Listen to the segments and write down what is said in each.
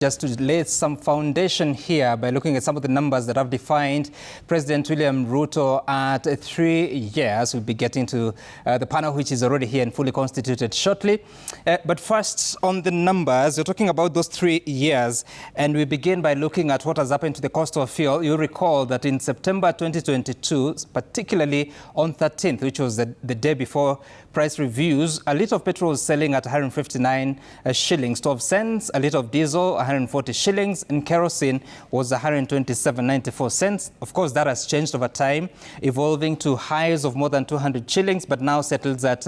Just to lay some foundation here by looking at some of the numbers that have defined President William Ruto at 3 years. We'll be getting to the panel, which is already here and fully constituted shortly. But first, on the numbers, we're talking about those 3 years, and we begin by looking at what has happened to the cost of fuel. You'll recall that in September 2022, particularly on 13th, which was the day before price reviews, a litre of petrol was selling at 159 shillings, 12 cents, a litre of diesel 140 shillings, and kerosene was 127.94 cents. Of course, that has changed over time, evolving to highs of more than 200 shillings, but now settles at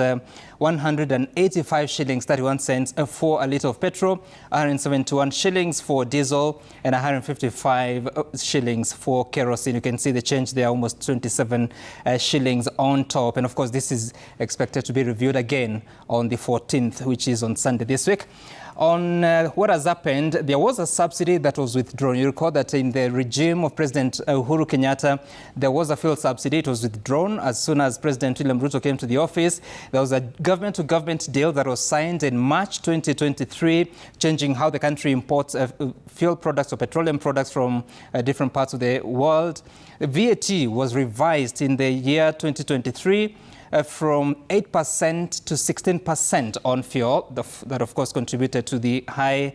185 shillings 31 cents for a litre of petrol, 171 shillings for diesel, and 155 shillings for kerosene. You can see the change there, almost 27 shillings on top. And of course, this is expected to be reviewed again on the 14th, which is on Sunday this week. On what has happened, there was a subsidy that was withdrawn. You recall that in the regime of President Uhuru Kenyatta, there was a fuel subsidy. It was withdrawn as soon as President William Ruto came to the office. There was a government-to-government deal that was signed in March 2023, changing how the country imports fuel products or petroleum products from different parts of the world. The VAT was revised in the year 2023. From 8% to 16% on fuel. That, of course, contributed to the high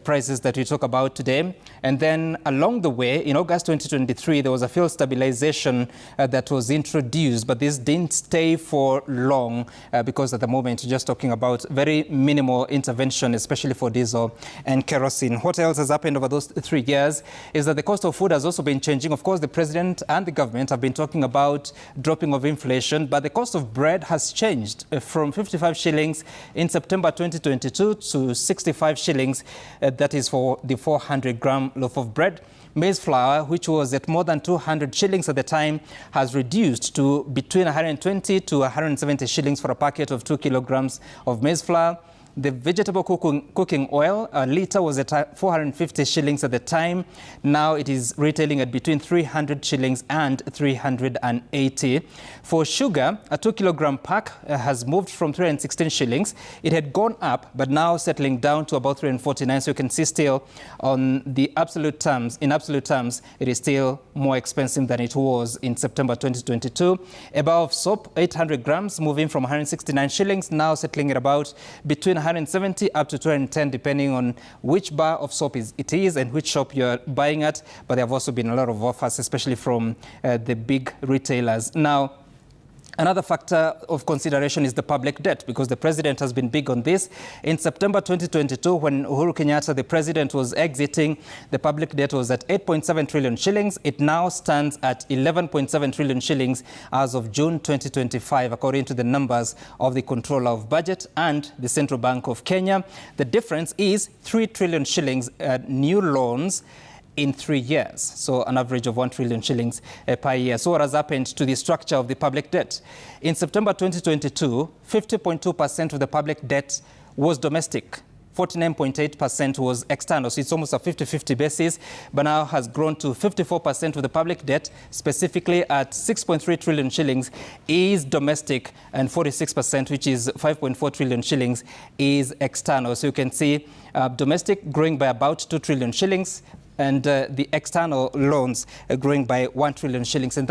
prices that we talk about today. And then along the way, in August 2023, there was a fuel stabilization that was introduced, but this didn't stay for long because at the moment, you're just talking about very minimal intervention, especially for diesel and kerosene. What else has happened over those 3 years is that the cost of food has also been changing. Of course, the president and the government have been talking about dropping of inflation, but the cost of bread has changed from 55 shillings in September 2022 to 65 shillings. That is for the 400-gram loaf of bread. Maize flour, which was at more than 200 shillings at the time, has reduced to between 120 to 170 shillings for a packet of 2 kilograms of maize flour. The vegetable cooking oil, a litre was at 450 shillings at the time. Now it is retailing at between 300 shillings and 380. For sugar, a 2-kilogram pack has moved from 316 shillings. It had gone up, but now settling down to about 349. So you can see still on the absolute terms, in absolute terms, it is still more expensive than it was in September 2022. A bar of soap, 800 grams, moving from 169 shillings, now settling at about between 170 up to 210, depending on which bar of soap it is and which shop you're buying at. But there have also been a lot of offers, especially from the big retailers. Now, another factor of consideration is the public debt, because the president has been big on this. In September 2022, when Uhuru Kenyatta, the president, was exiting, the public debt was at 8.7 trillion shillings. It now stands at 11.7 trillion shillings as of June 2025, according to the numbers of the Controller of Budget and the Central Bank of Kenya. The difference is 3 trillion shillings new loans in 3 years, so an average of 1 trillion shillings per year. So what has happened to the structure of the public debt? In September 2022, 50.2% of the public debt was domestic. 49.8% was external, so it's almost a 50-50 basis, but now has grown to 54% of the public debt, specifically at 6.3 trillion shillings, is domestic, and 46%, which is 5.4 trillion shillings, is external. So you can see domestic growing by about 2 trillion shillings, and the external loans growing by 1 trillion shillings. And